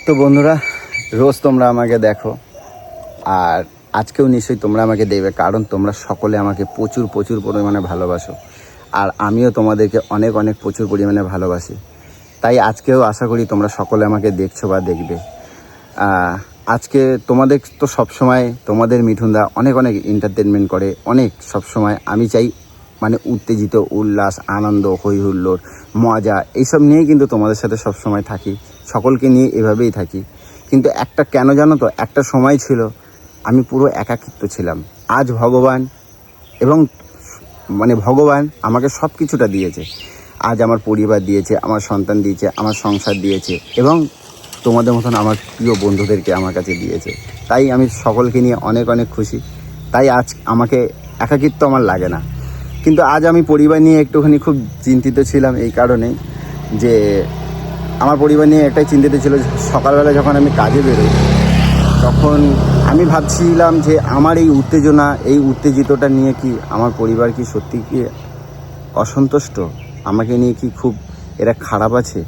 তো বন্ধুরা, রোজ তোমরা আমাকে দেখো, আর আজকেও নিশ্চয়ই তোমরা আমাকে দেবে, কারণ তোমরা সকলে আমাকে প্রচুর প্রচুর পরিমাণে ভালোবাসো, আর আমিও তোমাদেরকে অনেক অনেক প্রচুর পরিমাণে ভালোবাসি। তাই আজকেও আশা করি তোমরা সকলে আমাকে দেখছো বা দেখবে। আজকে তোমাদের তো সবসময় তোমাদের মিঠুনদা অনেক অনেক এন্টারটেনমেন্ট করে, অনেক সবসময় আমি চাই মানে উত্তেজিত, উল্লাস, আনন্দ, হই হুল্লোড়, মজা এইসব নিয়েই কিন্তু তোমাদের সাথে সবসময় থাকি, সকলকে নিয়ে এভাবেই থাকি। কিন্তু একটা কেন জানো তো, একটা সময় ছিল আমি পুরো একাকিত্ব ছিলাম। আজ ভগবান এবং মানে ভগবান আমাকে সব কিছুটা দিয়েছে। আজ আমার পরিবার দিয়েছে, আমার সন্তান দিয়েছে, আমার সংসার দিয়েছে, এবং তোমাদের মতন আমার প্রিয় বন্ধুদেরকে আমার কাছে দিয়েছে। তাই আমি সকলকে নিয়ে অনেক অনেক খুশি। তাই আজ আমাকে একাকিত্ব আমার লাগে না। কিন্তু আজ আমি পরিবার নিয়ে একটুখানি খুব চিন্তিত ছিলাম, এই কারণেই যে আমার পরিবার নিয়ে একটাই চিন্তিত ছিল। সকালবেলা যখন আমি কাজে বেরোই, তখন আমি ভাবছিলাম যে আমার এই উত্তেজনা, এই উত্তেজিতটা নিয়ে কি আমার পরিবার কি সত্যি কি অসন্তুষ্ট, আমাকে নিয়ে কি খুব এরা খারাপ আছে,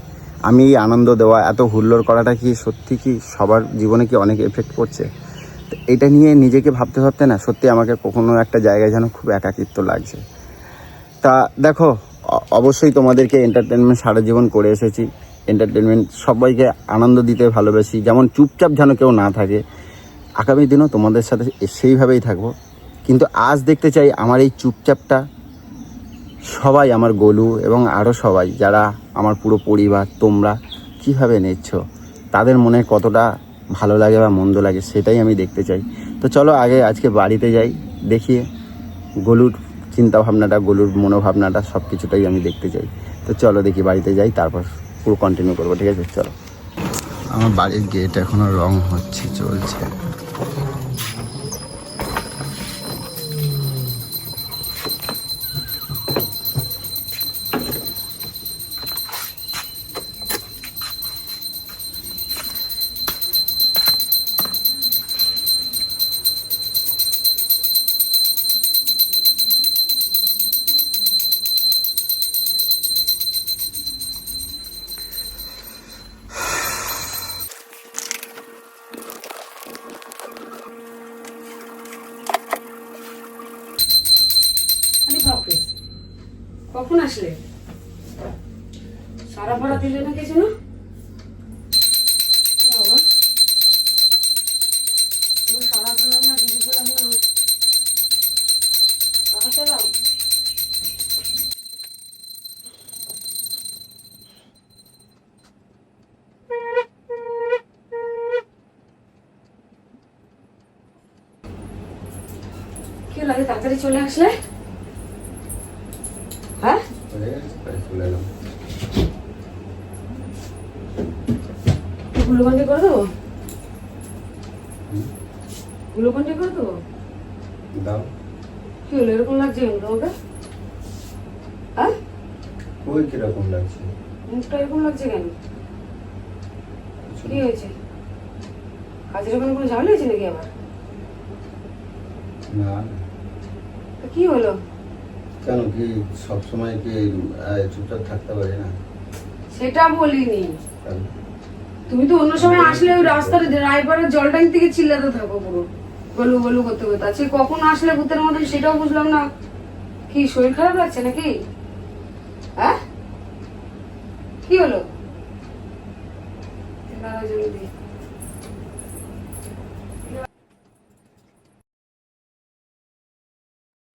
আমি এই আনন্দ দেওয়া, এত হুল্লোড় করাটা কি সত্যি কি সবার জীবনে কি অনেক এফেক্ট করছে। তো এটা নিয়ে নিজেকে ভাবতে ভাবতে না সত্যি আমাকে কখনো একটা জায়গায় যেন খুব একাকিত্ব লাগছে। তা দেখো, অবশ্যই তোমাদেরকে এন্টারটেনমেন্ট সারা জীবন করে এসেছি। এন্টারটেনমেন্ট সবাইকে আনন্দ দিতে ভালোবাসি, যেমন চুপচাপ যেন কেউ না থাকে। আগামী দিনও তোমাদের সাথে সেইভাবেই থাকবো। কিন্তু আজ দেখতে চাই আমার এই চুপচাপটা সবাই, আমার গোলু এবং আরও সবাই যারা আমার পুরো পরিবার, তোমরা কীভাবে নিচ্ছ, তাদের মনে কতটা ভালো লাগে বা মন্দ লাগে, সেটাই আমি দেখতে চাই। তো চলো আগে আজকে বাড়িতে যাই, দেখিয়ে গোলুর চিন্তাভাবনাটা, গোলুর মনোভাবনাটা সব কিছুটাই আমি দেখতে চাই। তো চলো দেখি বাড়িতে যাই, তারপর পুরো কন্টিনিউ করবো, ঠিক আছে? চলো। আমার বাড়ির গেট এখনও রং হচ্ছে, চলছে। কখন আসলে? সারা ভাড়া দিলে না কিছু না বাবা, কোনো সারা পেলাম না, কিছু পেলাম না। টাকা চালাও। কি লাগে তাড়াতাড়ি চলে আসলে? হ্যাঁ, গ্লুকন্ডি করে দেবো, গ্লুকন্ডি করে দেবো। দাও। কি হলো, এরকম লাগছে কেন তোমাকে? হ্যাঁ, ওই কিরকম লাগছে? মুখটা এরকম লাগছে কেন? কি হয়েছে? কাজের ওখানে কোনো ঝামেলা হয়েছে নাকি আবার? না। কি হলো? কেন, কি সবসময় কি চুপচাপ থাকতে পারি না? সেটা বলিনি। তুমি তো অন্য সময় আসলে ওই রাস্তার রায়পাড়ার জল ট্যাঙ্ক থেকে চিল্লাতে থাকো, পুরো গলু গলু করতে করতে। আজকে কখন আসলে ভূতের মতন সেটাও বুঝলাম না। কি শরীর খারাপ লাগছে নাকি? হ্যাঁ, কি হলো?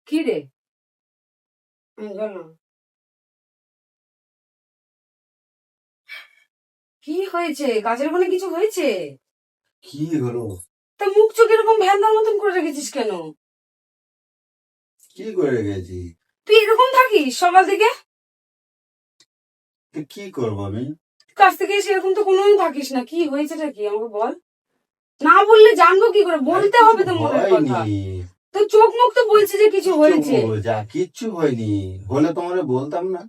কি রে? কি হয়েছে? কাজের ওখানে কিছু হয়েছে? কি হলো? তা মুখ চোখ এরকম ভ্যান্দার মতন করে রেখেছিস কেন? কি করে গেছি? তুই এরকম থাকিস সকাল থেকে? কি করবো আমি? কাজ থেকে এসে এরকম তো কোনোদিন থাকিস না। কি হয়েছেটা কি আমাকে বল। না বললে জানবো কি করে? বলতে হবে তো মনের কথা। তো চোখ মুখ তো বলছে যে কিছু হয়েছে। কিচ্ছু হয়নি, হলে তোমার বলতাম না।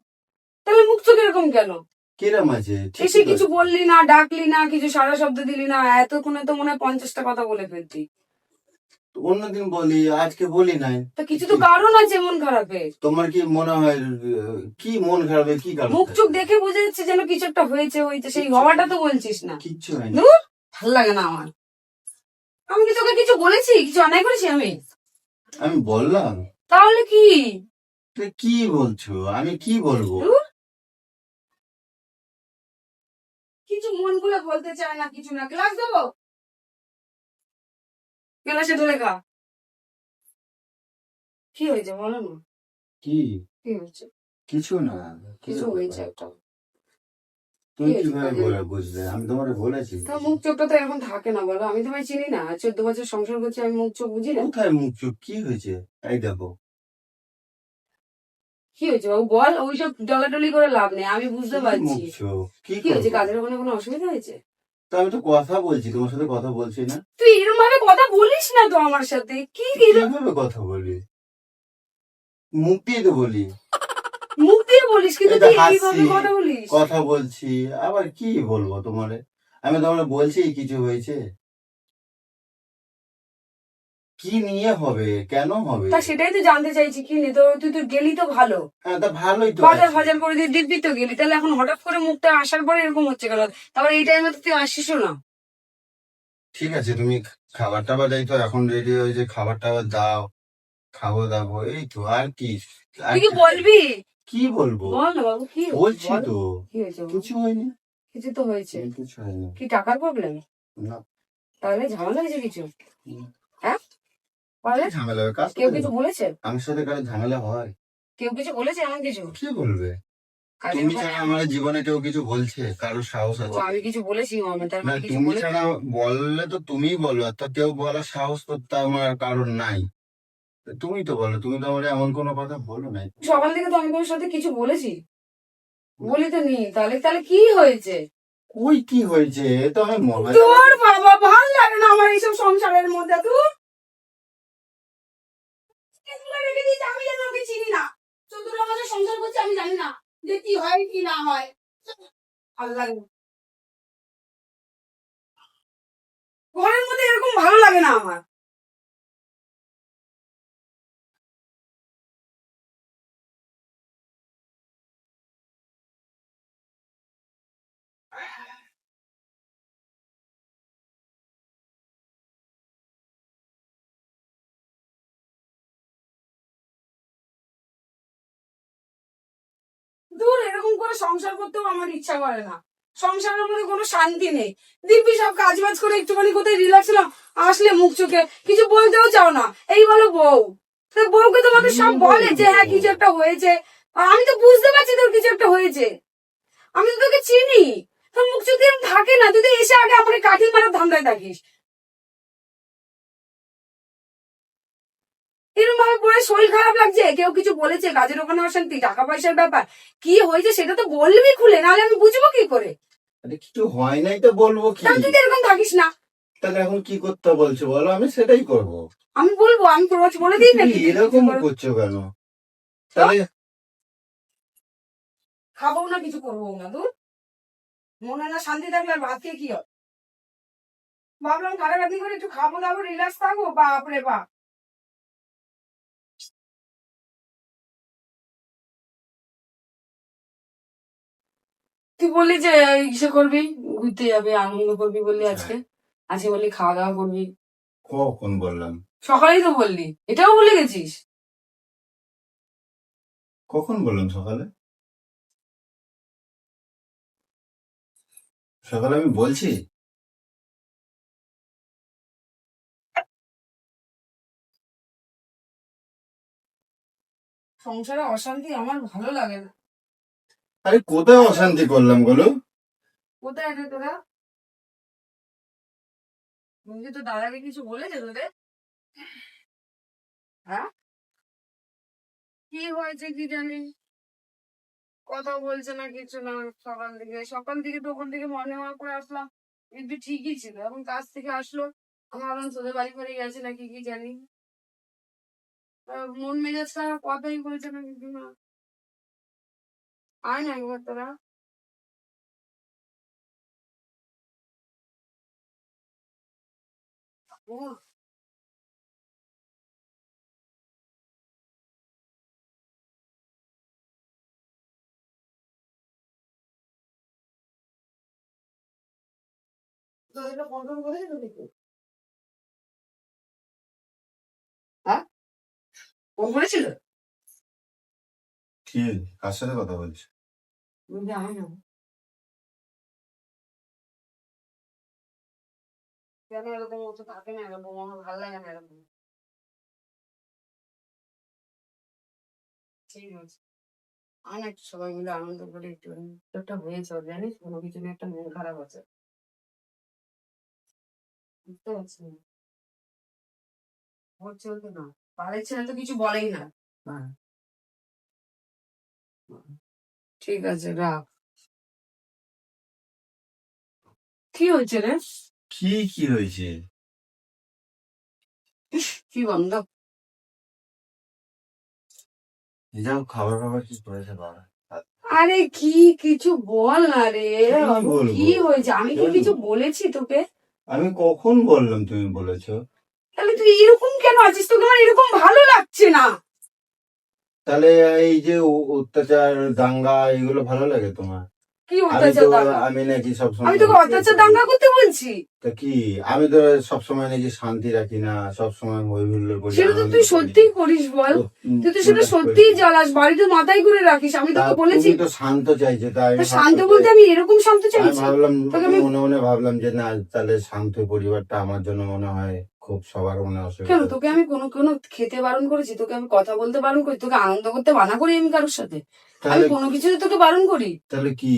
তাহলে মুখ চোখ এরকম কেন? কিরম আছে? এসে কিছু বললি না, ডাকলি না, কিছু সারা শব্দ দিলি না, এতক্ষণে তো মনে হয় 50টা কথা বলে ফেলতি। তো অন্যদিন বলি, আজকে বলি নাই। তা কিছু তো কারণ আছে মন খারাপের। তোমার কি মনে হয় কি মন খারাপের কি কারণ? মুখ চোখ দেখে বোঝা যাচ্ছে যেন কিছু একটা হয়েছে হয়েছে, সেই হওয়াটা তো বলছিস না। কিচ্ছু হয়নি। ধুর, ভাল লাগে না আমার। আমি কি তোকে কিছু বলেছি? কিছু অন্যায় করেছি আমি? আমি বললাম? তাহলে কি? তুই কি বলছো? আমি কি বলবো? ধুর, কিছু মন খুলে বলতে চায় না, কিছু না। ক্লাস দেবো? ক্লাসে ধরে খা। কি হয়েছে বলো না? কি? কি হয়েছে? কিছু না। কিছু হয়েছে একটা। তুমি কি হয়েছে কিভাবে কাজে? বলে বুঝলে? আমি তোমাকে বলেছি? তা মুখ চোখটা তো এখন থাকে না বলো? আমি তোমায় চিনি না, 14 বছর সংসার করছি, আমি মুখ চোখ বুঝি না? কোথায় মুখ চোখ? কি হয়েছে? এই দেখো। কি হয়েছে বাবু বল, ওইসব ডলাডলি করে লাভ নেই, আমি বুঝতে কি পারছি। মুখ চোখ? কি কি হয়েছে? করবো? কাজের ওখানে কোনো অসুবিধা হয়েছে? তো আমি তো কথা বলছি, তোমার সাথে কথা বলছি না? তুই এরকম ভাবে কথা বলিস না তো আমার সাথে। কি কিভাবে কথা বলি? মুখ দিয়ে তো বলি। মুখ দিয়ে বলিস কিন্তু এই তো তুই হাসছি, এইভাবে কথা বলিস? কথা বলছি, আবার কি বলবো তোমারে? আমি তোমারে বলছি কিছু হয়েছে? কি নিয়ে হবে? কেন হবে? তা সেটাই তো জানতে চাইছি, কি নিয়ে তো তুই তো গেলি তো ভালো, হ্যাঁ, তা ভালোই তো বাজার আছে। ফাজার করে দিয়ে দিব্যি তো গেলি, তাহলে এখন হঠাৎ করে মুখটা আসার পরে এরকম হচ্ছে কেন? তারপর এই টাইমে তো তুই আসিসও না। ঠিক আছে, তুমি খাবার টাবার এই তো এখন রেডি হয়েছে, খাবার টাবার দাও, খাবো দাবো, এই তো। আর কি? আর তুই কি বলবি? কি বলবো? বল না বাবু, কি হয়েছে বলছি বল। তো। কি হয়েছে বাবু? কিছু হয়নি। কিছু তো হয়েছে। কিছু হয়নি। কি টাকার প্রবলেম? না। তাহলে ঝামেলা হয়েছে কিছু? হুম। হ্যাঁ বলে? কি ঝামেলা হবে? কার কেউ সাথে? কিছু বলেছে? আমার সাথে কারো ঝামেলা হয়? কেউ কিছু বলেছে এমন কিছু? কি বলবে? কাজের তুমি ওখানে ছাড়া আমার জীবনে কেউ কিছু বলছে? কারোর সাহস ও, আছে? আমি কিছু বলেছি মামা, তার না, মানে কিছু তুমি বলে? ছাড়া বললে তো তুমিই বলো, আর তো কেউ বলার সাহস তো তা আমার কারণ নাই। তুমি তো বলো, তুমি তো আমার এমন কোনো কথা বলো নাই। সকাল থেকে তো আমি তোর সাথে কিছু বলেছি? বলি তো নি। তাহলে তাহলে কি হয়েছে? ওই কি হয়েছে? এ তো আমি মনে তোর বাবা, ভাল লাগে না আমার এইসব সংসারের মধ্যে। তুই এগুলো রেখে দিয়েছে, আমি যেন ওকে চিনি না। 14 বছর সংসার করছি, আমি জানি না যে কি হয় কি না হয়। ভালো লাগে না। ঘরের মধ্যে এরকম ভালো লাগে না আমার। দূর, এরকম করে সংসার করতেও আমার ইচ্ছা করে না। সংসারের মধ্যে কোনো শান্তি নেই। দিব্যি সব কাজ বাজ করে একটুখানি কোথায় রিল্যাক্স হলাম, আসলে মুখ চোখে কিছু বলতেও চাও না। এই বলো বউ, তো বউকে তোমাকে সব বলে যে হ্যাঁ কিছু একটা হয়েছে। আর আমি তো বুঝতে পারছি তোর কিছু একটা হয়েছে। আমি তো তোকে চিনি। তোর মুখ চোখ এরকম থাকে না, তুই তো এসে আগে আমাকে কাঠি মারার ধান্দায় থাকিস। এরকম ভাবে পড়ে শরীর খারাপ লাগছে, কেউ কিছু বলেছে, কাজের ওখানে অশান্তি, টাকা পয়সার ব্যাপার, কি হয়েছে সেটা তো বলবি খুলে, নাহলে আমি বুঝবো কি করে? আরে কিছু হয় নাই তো বলবো কি? তাহলে তুই তো এরকম থাকিস না। তাহলে এখন কি করতে বলছো বলো, আমি সেটাই করবো। আমি বলবো, আমি রোজ বলে দিই তুমি নাকি তুই কিছু এরকম করে? করছো কেন? তাহলে খাবো না, কিছু করবো না। তুই মনে না শান্তি থাকলে আর ভাত খেয়ে কি হয়? ভাবলাম খাটাখাটি করে একটু খাবো দাবো, রিল্যাক্স থাকবো, বাপরে বাপ। তুই বললি যে ইসে করবি, ঘুরতে যাবে, আনন্দ করবি বললি আজকে। আজকে বললি খাওয়া দাওয়া করবি। কখন বললাম? সকালেই তো বললি, এটাও ভুলে গেছিস? কখন বললাম সকালে? সকালে আমি বলছি? সংসারে অশান্তি আমার ভালো লাগে না। আরে কোথায় অশান্তি করলাম বলো? কোথায় রে তোরা? বুঝলি তো, দাদাকে কিছু বলেছে তোদের? হ্যাঁ, কি হয়েছে কি জানি, কথা বলছে না কিছু না। সকাল থেকে তো ওখান থেকে মর্নিং ওয়াক করে আসলাম, কিন্তু ঠিকই ছিল। এখন কাজ থেকে আসলো, আমার এখন তোদের বাড়ি ফাড়ি গেছে নাকি কি জানি। মন মেজাজ খারাপ, কথাই বলছে না কিছু না। আয় না একবার তোরা। ও তোদেরকে ফোন টোন করেছিল নাকি? হ্যাঁ, ফোন করেছিল? কি কার সাথে কথা বলছিস? জানি না কেন এরকম মতো থাকে না, এরকম আমার ভালো লাগে না এরকম। ঠিক আছে, আর একটু সবাই মিলে আনন্দ করে একটু একটা হয়েছে ওর, জানিস কোনো কিছু নিয়ে একটা মন খারাপ আছে, বুঝতে পারছি না ওর চলতে না। বাড়ির ছেলে তো কিছু বলেই না। হ্যাঁ, ঠিক আছে রাখ। কি হয়েছে রে? কি হয়েছে? কি বন্ধ? যাও, খাবার খাবার কি করেছে বাবা? আরে কি, কিছু বল না রে। কি বলবো? কি হয়েছে? আমি কি কিছু বলেছি তোকে? আমি কখন বললাম তুমি বলেছো? তাহলে তুই এরকম কেন আছিস? তোকে আমার এরকম ভালো লাগছে না। তাহলে এই যে অত্যাচার দাঙ্গা এগুলো ভালো লাগে তোমার? কি আমি অত্যাচার তো দাঙ্গা? আমি নাকি সবসময় আমি তোকে অত্যাচার দাঙ্গা করতে বলছি? তা কি, আমি তো সবসময় নাকি শান্তি রাখি না, সবসময় হই হুল্লোড় করি, সেটা তো আনন্দ তুই করি। সত্যিই করিস বল। তুই তো সেটা উল্লাস সত্যিই করি। জ্বালাস, বাড়িতে মাথায় করে রাখিস। আমি তা তোকে বলেছি তুমি তো শান্ত চাইছো, তাই তা শান্ত বলতে আমি এরকম শান্ত আমি চাইছি? ভাবলাম, তোকে আমি মনে মনে ভাবলাম যে না, তাহলে শান্ত পরিবারটা আমার জন্য মনে হয় খুব সবার মনে কেন? অসুবিধা তোকে হচ্ছে। আমি কোনো কোনো খেতে বারণ করেছি? তোকে আমি কথা বলতে বারণ করি? তোকে আনন্দ করতে বারণ করি আমি কারোর সাথে? আমি তাহলে কোনো কিছুতে তোকে বারণ করি? তাহলে কি,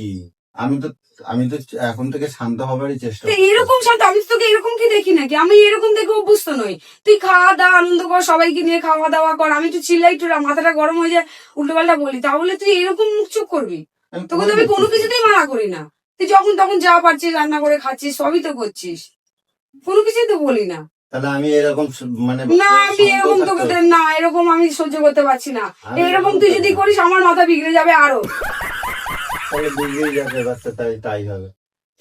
আমি তো আমি তো এখন থেকে শান্ত হবারই চেষ্টা তো করছি। এরকম শান্ত আমি তো তোকে এরকম কি দেখি নাকি? আমি এরকম দেখে অভ্যস্ত নই। তুই খাওয়া দাওয়া আনন্দ কর, সবাইকে নিয়ে খাওয়া দাওয়া কর। আমি একটু চিল্লাই, একটু মাথাটা গরম হয়ে যায়, উল্টো পাল্টা বলি, তাহলে তুই এরকম মুখ চুপ করবি? আমি তোকে করে তো আমি কোনো দেখতেছি। কিছুতেই মানা করি না। তুই যখন তখন যা পারছিস রান্না করে খাচ্ছিস, সবই তো করছিস, কোনো কিছুই তো বলি না। তাহলে আমি এরকম মানে না, আমি শান্ত এরকম থাকতে তোকে হবে। না, এরকম আমি সহ্য করতে পারছি না। আমি এরকম এরকম তুই যদি থাকবো না। করিস আমার মাথা বিগড়ে যাবে আরো। তাহলে বুঝেই যাবে বাচ্চা, তাই তাই হবে।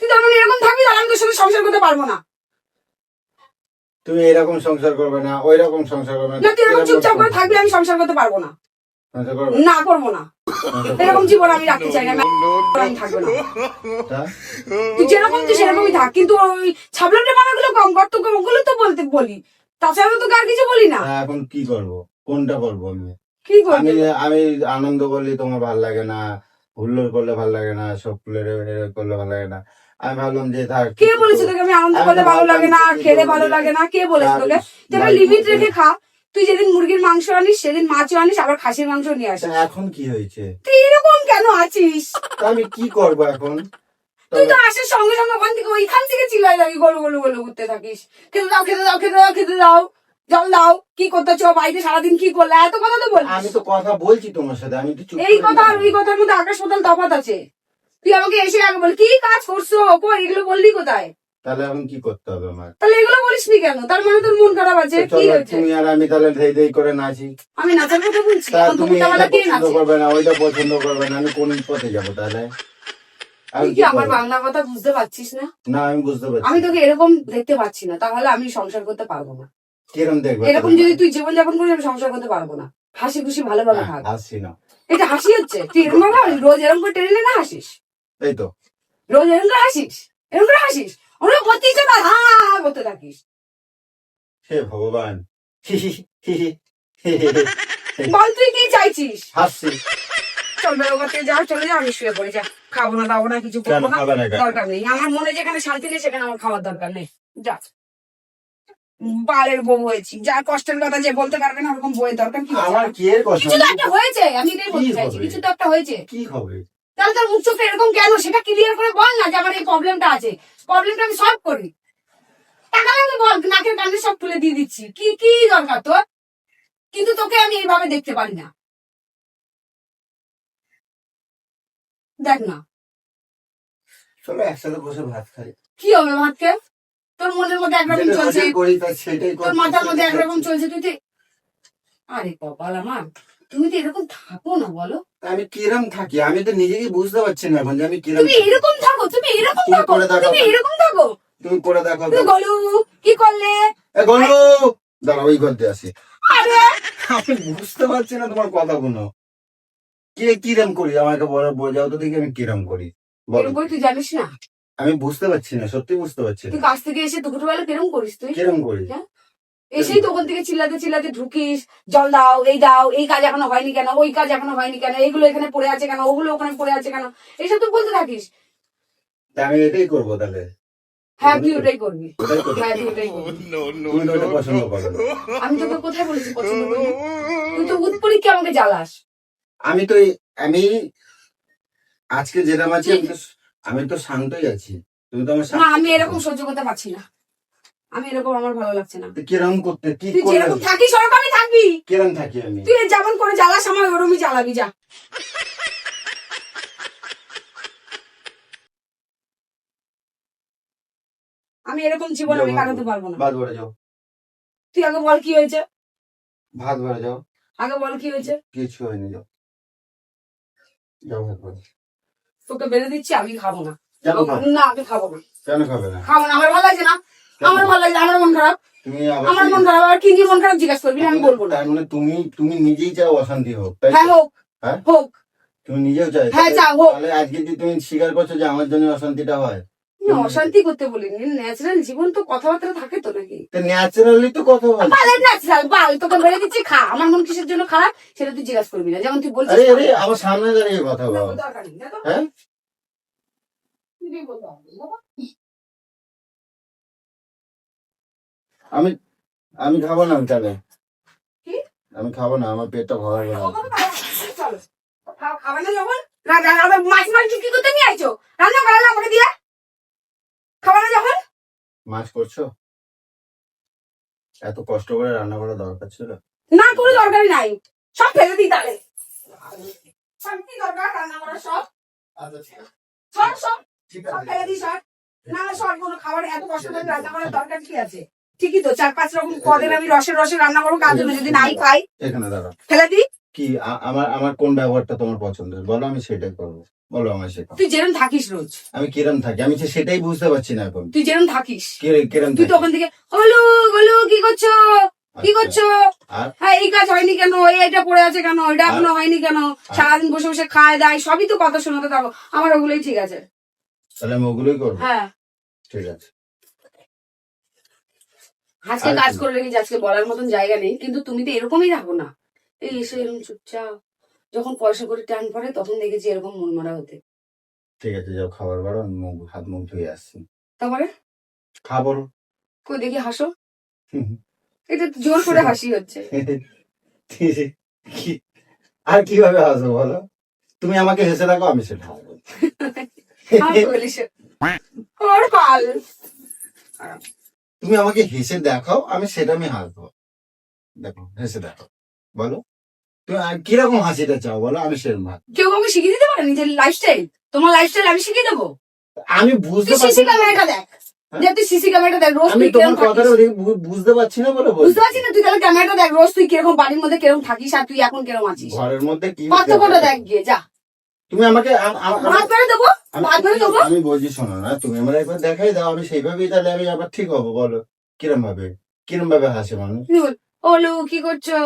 তুই তার মানে এরকম থাকবি, তাহলে আমি তোর সাথে সংসার করতে পারবো না। তুমি এরকম সংসার করবে না, ওই রকম সংসার করবে না, না, তুই এরকম কিরকম চুপচাপ করে সংসার থাকবি, আমি সংসার করতে পারবো না। সংসার করবে? না, করবো না। সংসার করবে এরকম না। জীবন আমি রাখতে চাই না, আমি থাকবো না। তা? তুই যেরকম তুই সেরকমই থাক, কিন্তু ওই ছাবলাটা মানাগুলো কম কর। তোকে ওগুলো তো বলতে বলি, তাছাড়া তোকে আর কিছু বলি না। তা এখন কি করব, কোনটা করবো আমি? কি করবি? আমি আমি আনন্দ করলে তোমার ভালো লাগে না, হুল্লোড় করলে ভালো লাগে না, সব করলে ভালো লাগে না। আমি ভাবলাম যে থাক কে বলেছে তোকে আমি আনন্দ আমি করলে তো ভালো ভাবলাম লাগে না, কি খেলে করবো ভালো যে লাগে না? কে বলেছে তোকে? তুই একটা লাইফ লিমিট রেখে খা। তুই যেদিন মুরগির মাংস আনিস সেদিন মাছও আনিস, আবার খাসির মাংস নিয়ে আসিস। এখন কি হয়েছে? তুই এরকম কেন আছিস? তা আমি কি করবো এখন? তুই তো আসার সঙ্গে সঙ্গে ওখান থেকে ওইখান থেকে চিল্লাই লাগি, গলু গলু গলু করতে থাকিস। খেতে দাও, খেতে দাও, খেতে দাও, খেতে দাও, জল দাও, কি করতেছো বাড়িতে সারাদিন, কি করলে? এত কথা তো বলিস। আমি তো কথা বলছি তোমার সাথে, আমি তো চুপ এই করে কথা আর না। ওই কথার মধ্যে আকাশ পাতাল তফাৎ আছে। তুই আমাকে এসে আগে বল কি কাজ করছো, কই এগুলো বললি কোথায়? তাহলে এখন কি করতে হবে আমার? তাহলে এগুলো বলিস নি কেন? তার মানে তোর মন খারাপ আছে? তো কি চলো, হয়েছে? তুমি আর আমি তাহলে ধেই ধেই করে নাচি। আমি নাচার কথা বলছি? তা এখন তুমি দুপুরটা এটা বেলা কে পছন্দ নাচে? করবে না, ওইটা পছন্দ করবে না, আমি কোন পথে যাবো তাহলে? আমি তুই কি কি আমার করবো? বাংলা কথা বুঝতে পারছিস না? না, আমি বুঝতে পারছি। আমি তোকে এরকম দেখতে পাচ্ছি না, তাহলে আমি সংসার করতে পারবো না। কিরম দেখবে এরকম তাহলে? যদি তুই জীবন যাপন করিস আমি সংসার করতে পারবো না। হাসি খুশি ভালোভাবে থাক। হাসছি না। এটা হাসি হচ্ছে? তুই এরকম ভাবে হাসিস? রোজ এরকম করে টেনে না হাসিস? এই তো। রোজ এরকম করে হাসিস? এরকম করে হাসিস? ওরা করতে ইচ্ছে না, হা করতে থাকিস। হে ভগবান। বল তুই কি চাইছিস? হাসছি। চল বেরো ঘর থেকে, যাও, চলে যাও, আমি শুয়ে পড়ে যা। খাবো না, দাবো না, কিছু কেন করবো না, খাবে না কেন? দরকার নেই। আমার মনে যেখানে শান্তি নেই সেখানে আমার খাওয়ার দরকার নেই। যা, বালের বউ হয়েছি, যার কষ্টের কথা যে বলতে পারবে না ওরকম বউয়ের দরকার কি? আমার কি এর কথা? কিছু তো একটা হয়েছে, আমি এটাই বলতে কি চাইছি, হবে? কিছু তো একটা হয়েছে। কি হবে? তাহলে তোর মুখ চোখে এরকম কেন সেটা ক্লিয়ার করে বল না, যে আমার এই প্রবলেমটা আছে, প্রবলেমটা আমি সলভ করি। টাকা লাগে বল, নাকের কানে সব তুলে দিয়ে দিচ্ছি, কি কি দরকার তোর? কিন্তু তোকে আমি এইভাবে দেখতে পারি না। দেখ না, চলো একসাথে বসে ভাত খাই। কি হবে ভাতকে? তোর মনের মধ্যে একরকম যেটা চলছে, রোজই করি তাই সেটাই তোর করছি, মাথার মধ্যে সেটাই একরকম করছি। চলছে, তুই তো আরে কপাল আমার, তুমি তো এরকম থাকো না বলো। আমি কিরম থাকি আমি তো নিজেই বুঝতে পারছি না এখন যে আমি কিরম তুমি এরকম থাকো, তুমি এরকম তুমি থাকো, করে দেখাও। তুমি এরকম থাকো। তুমি করে দেখো। তুমি গলু কি করলে? এ গলু, দাঁড়াও ওই করতে আসি। আরে আমি বুঝতে পারছি না তোমার কথাগুলো। কিরম করি আমাকে বলো, বোঝাও তো দেখি আমি কিরম করি বলো। এরকম করে তুই জানিস না? আমি বুঝতে পারছি না, সত্যি বুঝতে পারছি না। তুই কাজ থেকে এসে দুপুরবেলা কিরম করিস তুই? কিরম করি? হ্যাঁ? এসেই তো ওখান থেকে চিল্লাতে চিল্লাতে ঢুকিস, জল দাও, এই কাজ এখনো হয়নি কেন, ওই কাজ এখনো হয়নি কেন, এইগুলো এখানে পড়ে আছে কেন, ওগুলো ওখানে পড়ে আছে কেন, এইসব তো বলতে থাকিস। তা আমি এটাই করবো তাহলে? হ্যাঁ তুই ওটাই করবি। ওটাই করবো। হ্যাঁ তুই ওটাই করবি। তুমি তো ওটা পছন্দ করো না। আমি তোকে কোথায় বলেছি পছন্দ করি না? তুই তো উৎপরীক্ষা আমাকে জ্বালাস। আমি আজকে যেরকম আছি, আমি তো শান্তই আছি। তুমি তো আমার না আমি এরকম সহ্য করতে পারছি না। আমি এরকম আমার ভালো লাগছে না। কিরম করতে কি তুই করলে? যেরকম থাকিস ওরকমই থাকবি। কিরম থাকি আমি? তুই যেমন করে জ্বালাস আমার ওরমই জ্বালাবি, যা। আমি এরকম জীবন আমি কাটাতে পারবো না। ভাত ভরে যাও। তুই আগে বল কি হয়েছে। ভাত ভরে যাও। আগে বল কি হয়েছে। কিছু হয়নি, যাও যাও ভাত ভরে। তোকে বেড়ে দিচ্ছি, আমি খাবো না। কেন খাবে? না আমি খাবো না। কেন খাবে না? খাবো না, আমার ভালো লাগছে না। আমার ভালো লাগছে, আমার মন খারাপ। তুমি আবার আমার মন খারাপ, আর কি কি মন খারাপ জিজ্ঞাসা করবি না, আমি বলবো না। তার মানে তুমি নিজেই চাও অশান্তি হোক, তাই তো? হ্যাঁ হোক, হ্যাঁ? হোক। তুমি নিজেও চাই? হ্যাঁ চাও হোক। তাহলে আজকে যদি তুমি স্বীকার করছো যে আমার জন্য অশান্তিটা হয়, না, অশান্তি করতে বলিনি, ন্যাচারাল জীবন তো কথাবার্তা থাকে তো নাকি। ন্যাচারালি তো কথা বল। বালের ন্যাচারাল বাল, তোকে বেড়ে দিচ্ছি, খা। আমার মন কিসের জন্য খারাপ সেটা তুই জিজ্ঞাসা করবি না, যেমন তুই বলছিস। আরে আরে আমার সামনে দাঁড়িয়ে কথা না, বল। দরকার নেই, যা তো। হ্যাঁ? তুই বলতে হবে, বাবা। আমি আমি খাবো না তাহলে। কি? আমি খাবো না, আমার পেটটা ভরা গেল। চলো, খাবে না যখন মাছ মাছ কি করতে নিয়ে আইছো? রান্না করালে আমাকে দিয়ে খাবে না যখন। মাছ করছো? এত কষ্ট করে রান্না করা দরকার ছিল? না কোনো দরকারই নাই, সব ফেলে দিই তাহলে। সব কি দরকার রান্না করার, সব আচ্ছা ঠিক আছে, সব সব ঠিক সব আছে। ফেলে দিই সব। না না সব কোনো খাবার এত কষ্ট করে রান্না করার দরকার কি আছে? ঠিকই তো, 4-5 রকম পদের আমি রসে রসে রান্না করবো, কার জন্য? যদি নাই খাই এখানে দাঁড়াও। ফেলে দিই। কি আমার কোন ব্যবহারটা তোমার পছন্দের বলো, আমি সেটাই করবো। বলো আমায় শেখাও। তুই যেরকম থাকিস রোজ, আমি কিরম থাকি আমি সেটাই বুঝতে পারছি না এখন। তুই যেরকম থাকিস, কিরম তুই তো ওখান থেকে হলু গলু কি করছো কি করছো, আর হ্যাঁ এই কাজ হয়নি কেন, এইটা পড়ে আছে কেন, ওইটা এখনো হয়নি কেন, সারাদিন বসে বসে খায় দায়, সবই তো কথা শোনাতে থাকো। আমার ওগুলোই ঠিক আছে। তাহলে আমি ওগুলোই করবো? হ্যাঁ ঠিক আছে। আজকে আর কাজ কি? করে রেখেছি, আজকে বলার মতন জায়গা নেই, কিন্তু তুমি তো এরকমই থাকো না। এই এসে এরকম চুপচাপ, যখন পয়সা করে টান পড়ে তখন দেখেছি এরকম মনমরা হতে। ঠিক আছে, যাও খাবার বাড়ো, আমি হাত মুখ ধুয়ে আসছি। তারপরে খাবার কই দেখি হাসো, এটা তো জোর করে হাসি হচ্ছে। কি আর কিভাবে হাসো বলো? তুমি আমাকে হেসে রাখো, আমি সেটা হাসবো। আর বলিস ওর পাল। তুমি আমাকে হেসে দেখাও, আমি সেটা আমি হাসবো। দেখো হেসে দেখো, বলো তুমি কিরকম হাসিটা চাও বলো, আমি সেরকম হাসবো। কেউ আমাকে শিখিয়ে দিতে পারে নিজের লাইফস্টাইল? তোমার লাইফস্টাইল আমি শিখিয়ে দেবো? আমি বুঝতে তুই পারছি সিসি না। ক্যামেরাটা দেখ, যে তুই সিসি ক্যামেরাটা দেখ রোজ আমি তুই তোমার কিরকম কথাটা থাকিস। ওদিকে বুঝতে পারছি না বলে বলছি। বুঝতে পারছিস না? তুই তাহলে ক্যামেরাটা দেখ, রোজ তুই কিরকম বাড়ির মধ্যে কিরকম থাকিস, আর তুই এখন কিরকম আছিস। ঘরের মধ্যে কি পার্থক্যটা দেখ গিয়ে, যা। তুমি আমাকে ভাত বেড়ে দেবো, ভাত বেড়ে দেবো। আমি বলছি শোনো না, তুমি আমার একবার দেখাই দাও, আমি সেইভাবেই তাহলে আমি আবার ঠিক হবো। বলো কিরম ভাবে হাসে মানুষ? ওলু কি করছো?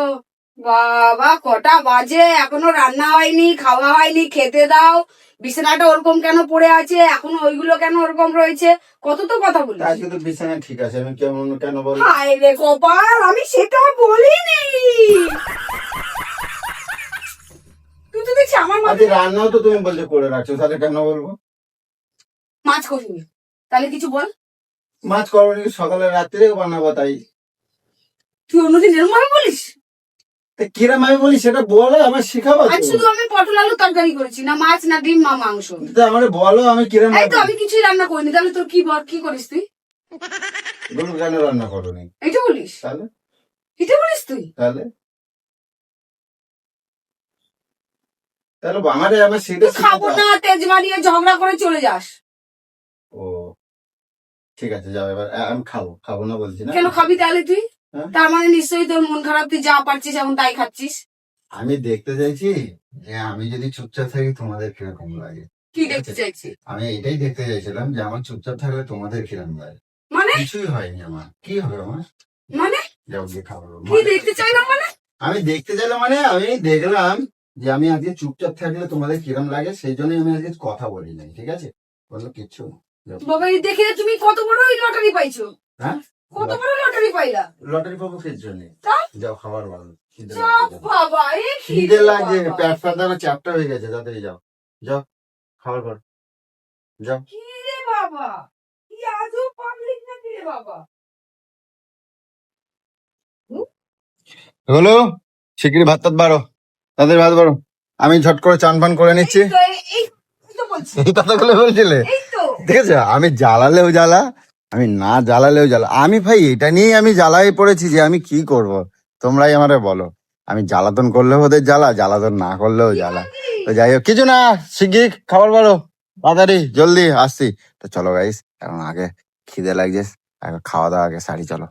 বাবা কটা বাজে, এখনো রান্না হয়নি, খাওয়া হয়নি, খেতে দাও। বিছানাটা ওরকম কেন পড়ে আছে, এখনো ওইগুলো কেন ওরকম রয়েছে, কত তো কথা বলি। আজকে তো বিছানা ঠিক আছে, আমি কেন বল? হায় রে কপাল, আমি সেটা বলিনি। তুই তো দেখছি আমার আজ মধ্যে রান্নাও তো তুমি বলছো করে রাখছো, তাহলে কেন বলবো? মাছ করিনি, তাহলে কিছু বল। মাছ করবো সকালে রাত্রে বানাবো, তাই তুই অন্যদিন এরকম ভাবে বলিস? তা কিরম আমি বলি সেটা বলো, আমার শিখাবো আজ তো। শুধু আমি পটল আলু তরকারি করেছি, না মাছ না ডিম না মাংস। তা আমারে বলো আমি কিরম এই তো আমি কিছুই রান্না করিনি, তাহলে তোর কি বল, কি করিস তুই? গরু কেন রান্না করোনি? এইটা বলিস? তাহলে এটা বলিস তুই? তাহলে তাহলে আমার সেটা তুই খাবো না তেজ মারিয়ে ঝগড়া করে চলে যাস। ও ঠিক আছে, যাও এবার। আমি খাবো না বলছি না। কেন খাবি তাহলে তুই? হ্যাঁ? তার মানে নিশ্চয়ই তোর মন খারাপ, তুই যা পারছিস এখন তাই খাচ্ছিস। আমি দেখতে চাইছি যে আমি যদি চুপচাপ থাকি তোমাদের কিরকম লাগে। কি দেখতে চাইছিস? আমি এটাই দেখতে চাইছিলাম যে আমার চুপচাপ থাকলে তোমাদের কিরকম লাগে। মানে কিছুই হয়নি আমার, কি হবে আমার? মানে যাও গিয়ে খাবার কি দেখতে চাই না মানে? আমি দেখতে চাইলাম মানে আমি দেখলাম যে আমি আজকে চুপচাপ থাকলে তোমাদের কিরম লাগে, সেই জন্যই আমি আজকে কথা বলি নাই। ঠিক আছে, বললো কিচ্ছু না। বাবা এই দেখে তুমি কত বড় ওই লটারি পাইছো, হ্যাঁ কত বড় লটারি পাইলা। লটারি পাবো কির জন্য? তা যাও খাবার বানাও, খিদে যা লাগছে। বাবা এই খিদে লাগছে, পেট ফাটা চ্যাপটা হয়ে গেছে, তাড়াতাড়ি যাও, যাও খাবার কর, যাও। কি রে বাবা, কি আজও পাবলিক নাকি রে বাবা। হলো শিগগিরই ভাত টাত বাড়ো, তাদের ভাত বাড়ো, আমি ঝট করে চান পান করে নিচ্ছি। এই তো, এই তো বলছি, এই কথাগুলো বলছিলে, এই তো ঠিক আছে? আমি জ্বালালেও জ্বালা, আমি না জ্বালালেও জ্বালা। আমি ভাই এটা নিয়েই আমি জ্বালায় পড়েছি যে আমি কি করব, তোমরাই আমারে বলো। আমি জ্বালাতন করলেও ওদের জ্বালা, জ্বালাতন না করলেও জ্বালা। তো যাই হোক, কিছু না, শিগগির খাবার বাড়ো, তাড়াতাড়ি জলদি আসছি। তো চলো গাইস, এখন আগে খিদে লাগছে, আগে খাওয়া দাওয়া আগে সারি, চলো।